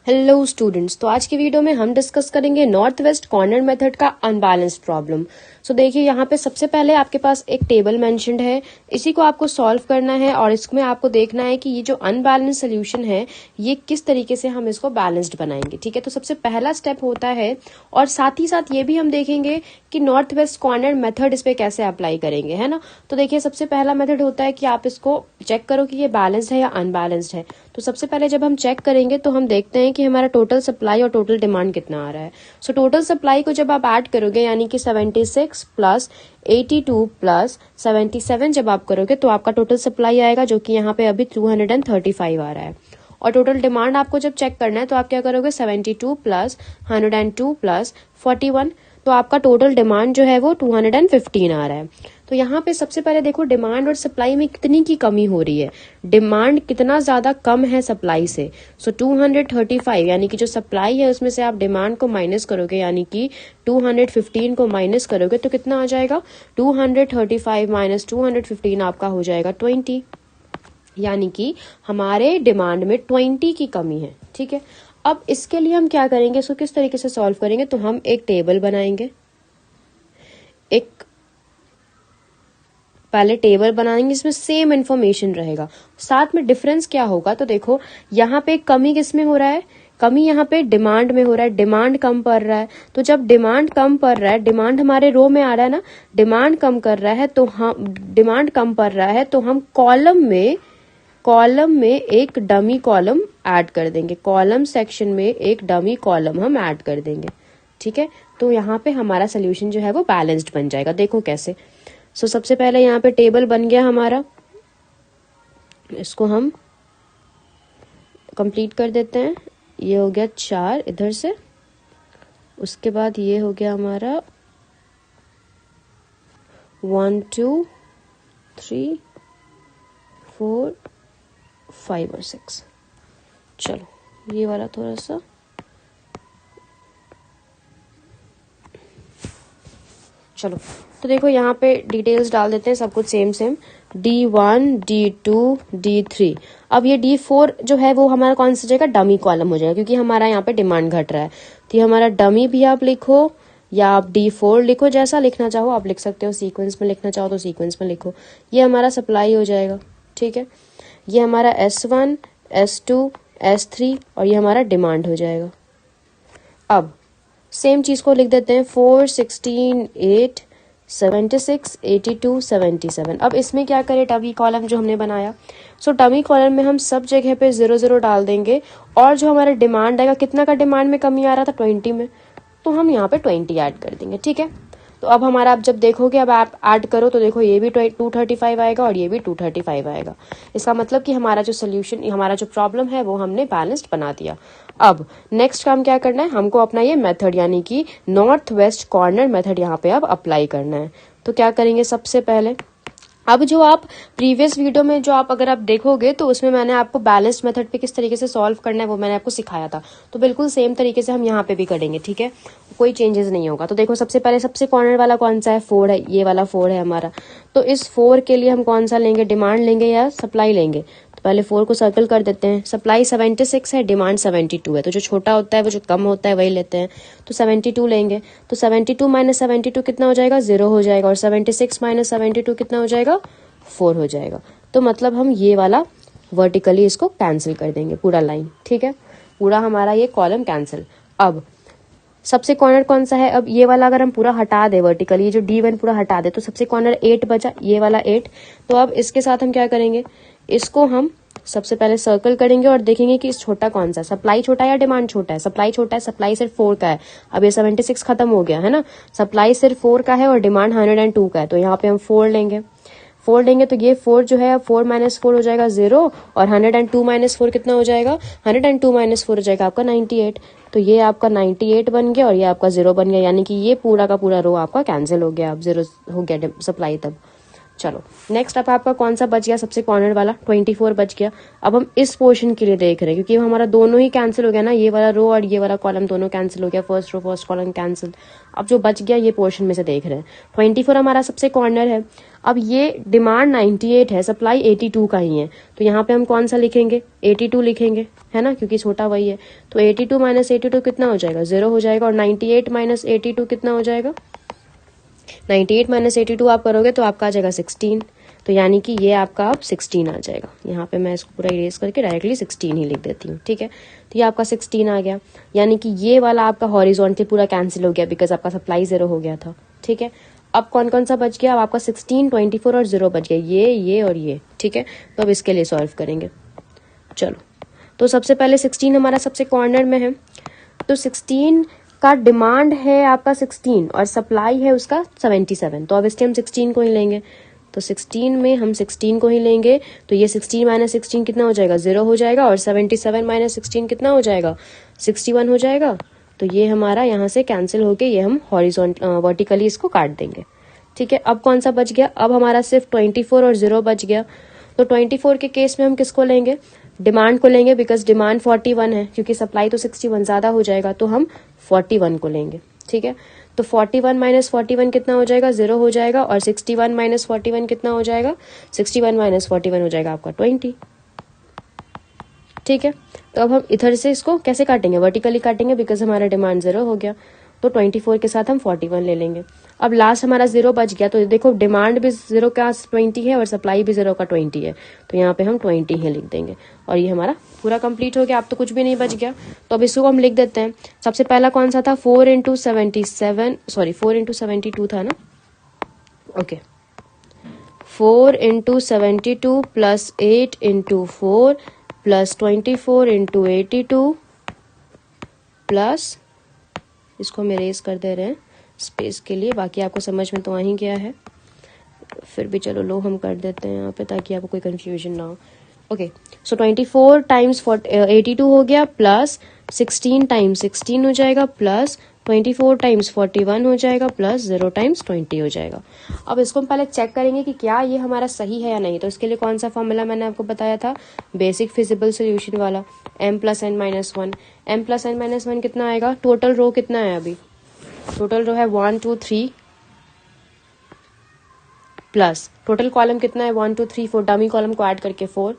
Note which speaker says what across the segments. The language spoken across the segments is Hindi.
Speaker 1: हेलो स्टूडेंट्स, तो आज की वीडियो में हम डिस्कस करेंगे नॉर्थ वेस्ट कॉर्नर मेथड का अनबैलेंस्ड प्रॉब्लम। सो देखिए, यहाँ पे सबसे पहले आपके पास एक टेबल मेंशन्ड है, इसी को आपको सॉल्व करना है और इसमें आपको देखना है कि ये जो अनबैलेंस्ड सोल्यूशन है ये किस तरीके से हम इसको बैलेंस्ड बनाएंगे। ठीक है, तो सबसे पहला स्टेप होता है और साथ ही साथ ये भी हम देखेंगे कि नॉर्थ वेस्ट कॉर्नर मेथड इस पे कैसे अप्लाई करेंगे, है ना। तो देखिए, सबसे पहला मेथड होता है कि आप इसको चेक करो कि ये बैलेंस्ड है या अनबैलेंस्ड है। तो सबसे पहले जब हम चेक करेंगे तो हम देखते हैं कि हमारा टोटल सप्लाई और टोटल डिमांड कितना आ रहा है। सो टोटल सप्लाई को जब आप ऐड करोगे यानी कि 76 प्लस 82 प्लस 77 जब आप करोगे तो आपका टोटल सप्लाई आएगा, जो कि यहाँ पे अभी 235 आ रहा है। और टोटल डिमांड आपको जब चेक करना है तो आप क्या करोगे, 72 प्लस 102 प्लस 41, तो आपका टोटल डिमांड जो है वो 215 आ रहा है। तो यहाँ पे सबसे पहले देखो डिमांड और सप्लाई में कितनी की कमी हो रही है। डिमांड कितना ज्यादा कम है सप्लाई से। सो 235 यानी कि जो सप्लाई है उसमें से आप डिमांड को माइनस करोगे यानी कि 215 को माइनस करोगे तो कितना आ जाएगा, 235 माइनस 215 आपका हो जाएगा 20, यानी कि हमारे डिमांड में 20 की कमी है। ठीक है, अब इसके लिए हम क्या करेंगे, इसको किस तरीके से सॉल्व करेंगे, तो हम एक टेबल बनाएंगे। एक पहले टेबल बनाएंगे, इसमें सेम इन्फॉर्मेशन रहेगा, साथ में डिफरेंस क्या होगा, तो देखो यहाँ पे कमी किस में हो रहा है, कमी यहाँ पे डिमांड में हो रहा है, डिमांड कम पड़ रहा है। तो जब डिमांड कम पड़ रहा है, डिमांड हमारे रो में आ रहा है ना, डिमांड कम कर रहा है तो हम डिमांड कम पड़ रहा है तो हम कॉलम में एक डमी कॉलम ऐड कर देंगे, कॉलम सेक्शन में एक डमी कॉलम हम ऐड कर देंगे। ठीक है, तो यहाँ पे हमारा सोल्यूशन जो है वो बैलेंस्ड बन जाएगा। देखो कैसे। सो सबसे पहले यहाँ पे टेबल बन गया हमारा, इसको हम कंप्लीट कर देते हैं। ये हो गया 4 इधर से, उसके बाद ये हो गया हमारा 1 2 3 4 5 और 6। चलो ये वाला थोड़ा सा, चलो तो देखो यहाँ पे डिटेल्स डाल देते हैं, सब कुछ सेम D1 D2 D3। अब ये D4 जो है वो हमारा कौन सा जगह, डमी कॉलम हो जाएगा, क्योंकि हमारा यहाँ पे डिमांड घट रहा है। तो ये हमारा डमी भी आप लिखो या आप D4 लिखो, जैसा लिखना चाहो आप लिख सकते हो, सीक्वेंस में लिखना चाहो तो सीक्वेंस में लिखो। ये हमारा सप्लाई हो जाएगा। ठीक है, ये हमारा S1 S2 S3 और ये हमारा डिमांड हो जाएगा। अब सेम चीज को लिख देते हैं, 4 16 8 76 82 77। अब इसमें क्या करें, डमी कॉलम जो हमने बनाया, सो डमी कॉलम में हम सब जगह पे 0 0 डाल देंगे और जो हमारा डिमांड आएगा, कितना का डिमांड में कमी आ रहा था, 20 में, तो हम यहाँ पे 20 ऐड कर देंगे। ठीक है, तो अब हमारा, अब जब देखोगे, अब आप ऐड करो तो देखो ये भी 235 आएगा और ये भी 235 आएगा। इसका मतलब कि हमारा जो सोल्यूशन, हमारा जो प्रॉब्लम है वो हमने बैलेंस्ड बना दिया। अब नेक्स्ट काम क्या करना है, हमको अपना ये मेथड यानी कि नॉर्थ वेस्ट कॉर्नर मेथड यहाँ पे अब अप्लाई करना है। तो क्या करेंगे, सबसे पहले अब जो आप प्रीवियस वीडियो में जो आप अगर आप देखोगे तो उसमें मैंने आपको बैलेंस्ड मेथड पे किस तरीके से सॉल्व करना है वो मैंने आपको सिखाया था, तो बिल्कुल सेम तरीके से हम यहाँ पे भी करेंगे। ठीक है, कोई चेंजेस नहीं होगा। तो देखो सबसे पहले सबसे कॉर्नर वाला कौन सा है, 4 है, ये वाला 4 है हमारा। तो इस 4 के लिए हम कौन सा लेंगे, डिमांड लेंगे या सप्लाई लेंगे। तो पहले 4 को सर्कल कर देते हैं। सप्लाई 76 है, डिमांड 72 है, तो जो छोटा होता है वो जो कम होता है वही लेते हैं। तो 72 लेंगे, तो 72 माइनस 72 कितना हो जाएगा, 0 हो जाएगा, और 76 माइनस 72 कितना हो जाएगा, 4 हो जाएगा। तो मतलब हम ये वाला वर्टिकली इसको कैंसिल कर देंगे, पूरा लाइन। ठीक है, पूरा हमारा ये कॉलम कैंसिल। अब सबसे कॉर्नर कौन सा है, अब ये वाला अगर हम पूरा हटा दे वर्टिकली, ये जो D1 पूरा हटा दे तो सबसे कॉर्नर 8 बचा, ये वाला 8। तो अब इसके साथ हम क्या करेंगे, इसको हम सबसे पहले सर्कल करेंगे और देखेंगे कि इस छोटा कौन सा, सप्लाई छोटा है या डिमांड छोटा है, सप्लाई छोटा है, सप्लाई सिर्फ 4 का है। अब ये 76 खत्म हो गया है ना, सप्लाई सिर्फ 4 का है और डिमांड 102 का है, तो यहाँ पे हम 4 लेंगे। 4 लेंगे तो ये 4 जो है, 4 माइनस 4 हो जाएगा 0, और 102 माइनस 4 कितना हो जाएगा, 102 माइनस 4 हो जाएगा आपका 98। तो ये आपका 98 बन गया और ये आपका 0 बन गया, यानी कि ये पूरा का पूरा रो आपका कैंसिल हो गया, अब 0 हो गया सप्लाई तब। चलो नेक्स्ट अब आपका कौन सा बच गया, सबसे कॉर्नर वाला 24 बच गया। अब हम इस पोर्शन के लिए देख रहे हैं क्योंकि हमारा दोनों ही कैंसिल हो गया ना, ये वाला रो और ये वाला कॉलम दोनों कैंसिल हो गया, first row first column cancel. अब जो बच गया ये पोर्शन में से देख रहे हैं। 24 हमारा सबसे कॉर्नर है। अब ये डिमांड 98 है, सप्लाई 82 का ही है, तो यहाँ पे हम कौन सा लिखेंगे, 82 लिखेंगे, है ना, क्योंकि छोटा वही है। तो 82 माइनस 82 कितना हो जाएगा, 0 हो जाएगा। और 98 माइनस 82 कितना हो जाएगा, 98 माइनस 82 आप करोगे तो आपका आ जाएगा 16। तो यानी कि ये आपका अब 16 आ जाएगा। यहाँ पे मैं इसको पूरा इरेज करके डायरेक्टली 16 ही लिख देती हूँ, ठीक है। तो ये आपका 16 आ गया, यानी कि ये वाला आपका हॉरिजॉन्टली पूरा कैंसिल हो गया बिकॉज आपका सप्लाई 0 हो गया था, ठीक है। अब कौन कौन सा बच गया, अब आपका 16, 24 और 0 बच गया, ये और ये, ठीक है। तो अब इसके लिए सॉल्व करेंगे। चलो, तो सबसे पहले 16 हमारा सबसे कॉर्नर में है, तो 16 का डिमांड है आपका 16 और सप्लाई है उसका 77। तो अब इसके हम 16 को ही लेंगे, तो 16 में हम 16 को ही लेंगे। तो ये 16 माइनस 16 कितना हो जाएगा, 0 हो जाएगा। और 77 माइनस 16 कितना हो जाएगा, 61 हो जाएगा। तो ये हमारा यहाँ से कैंसिल होके ये हम वर्टिकली इसको काट देंगे, ठीक है। अब कौन सा बच गया, अब हमारा सिर्फ 24 और 0 बच गया। तो 24 के केस में हम किसको लेंगे, डिमांड को लेंगे बिकॉज डिमांड 41 है, क्योंकि सप्लाई तो 61 ज्यादा हो जाएगा, तो हम 41 को लेंगे, ठीक है। तो 41 माइनस 41 कितना हो जाएगा, 0 हो जाएगा। और 61 माइनस 41 कितना हो जाएगा, 61 माइनस 41 हो जाएगा आपका 20, ठीक है। तो अब हम इधर से इसको कैसे काटेंगे, वर्टिकली काटेंगे बिकॉज हमारा डिमांड 0 हो गया। तो 24 के साथ हम 41 ले लेंगे। अब लास्ट हमारा 0 बच गया, तो देखो डिमांड भी 0 का 20 है और सप्लाई भी 0 का 20 है, तो यहाँ पे हम 20 ही लिख देंगे। और ये हमारा पूरा कंप्लीट हो गया, अब तो कुछ भी नहीं बच गया। तो अब इसको हम लिख देते हैं। सबसे पहला कौन सा था, 4 इंटू 72 था ना, okay. 4 into 72 plus 8 into 4 plus 24 into 82 plus, इसको हम इरेज कर दे रहे हैं स्पेस के लिए, बाकी आपको समझ में तो आ ही गया है, फिर भी चलो लो हम कर देते हैं यहाँ पे ताकि आपको कोई कंफ्यूजन ना हो। ओके, सो 24 टाइम्स 82 हो गया, प्लस 16 टाइम्स 16 हो जाएगा, प्लस 24 टाइम्स 41 हो जाएगा, प्लस 0 टाइम्स 20 हो जाएगा। अब इसको हम पहले चेक करेंगे कि क्या ये हमारा सही है या नहीं। तो इसके लिए कौन सा फॉर्मूला मैंने आपको बताया था, बेसिक फिजिबल सोल्यूशन वाला, m plus n minus 1। m plus n minus 1 कितना आएगा, टोटल रो कितना है, अभी टोटल रो है 1 2 3 प्लस टोटल कॉलम कितना है 1 2 3 4, डमी कॉलम को ऐड करके 4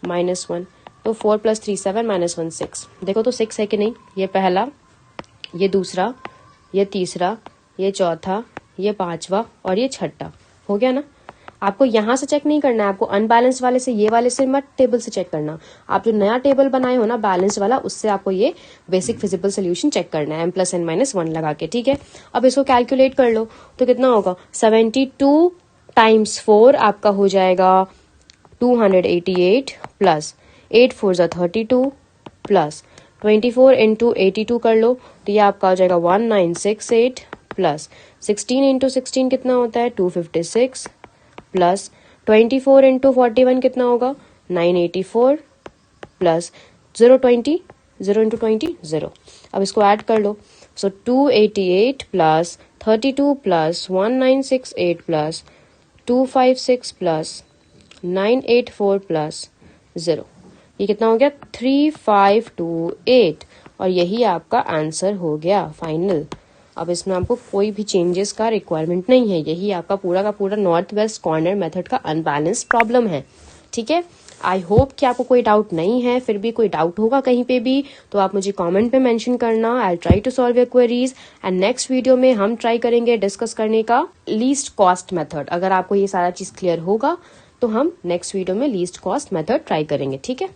Speaker 1: माइनस 1, तो 4 प्लस 3 7 माइनस 1 6। देखो तो 6 है कि नहीं, ये पहला, ये दूसरा, ये तीसरा, ये चौथा, ये पांचवा और ये छठा, हो गया ना। आपको यहाँ से चेक नहीं करना है, आपको अनबैलेंस वाले से, ये वाले से मत टेबल से चेक करना। आप जो नया टेबल बनाए हो ना बैलेंस वाला, उससे आपको ये बेसिक फिजिबल सोल्यूशन चेक करना है, m प्लस n माइनस 1 लगा के, ठीक है। अब इसको कैलकुलेट कर लो तो कितना होगा, 72 टाइम्स 4 आपका हो जाएगा 288 प्लस 8 4 जा 32 प्लस 24 इंटू 82 कर लो तो ये आपका हो जाएगा 1968 प्लस 16 इंटू 16 कितना होता है 256 प्लस 24 इंटू 41 कितना होगा 984 प्लस 0 इंटू 20 0। अब इसको ऐड कर लो, सो 288 plus 32 plus 1968 plus 256 plus 984 plus 0, ये कितना हो गया 3528, और यही आपका आंसर हो गया फाइनल। अब इसमें आपको कोई भी चेंजेस का रिक्वायरमेंट नहीं है, यही आपका पूरा का पूरा नॉर्थ वेस्ट कॉर्नर मेथड का अनबैलेंस प्रॉब्लम है, ठीक है। आई होप कि आपको कोई डाउट नहीं है, फिर भी कोई डाउट होगा कहीं पे भी तो आप मुझे कमेंट पे मेंशन करना। I try to solve your queries and next video में हम ट्राई करेंगे डिस्कस करने का लीस्ट कॉस्ट मेथड। अगर आपको ये सारा चीज क्लियर होगा तो हम नेक्स्ट वीडियो में लीस्ट कॉस्ट मेथड ट्राई करेंगे, ठीक है।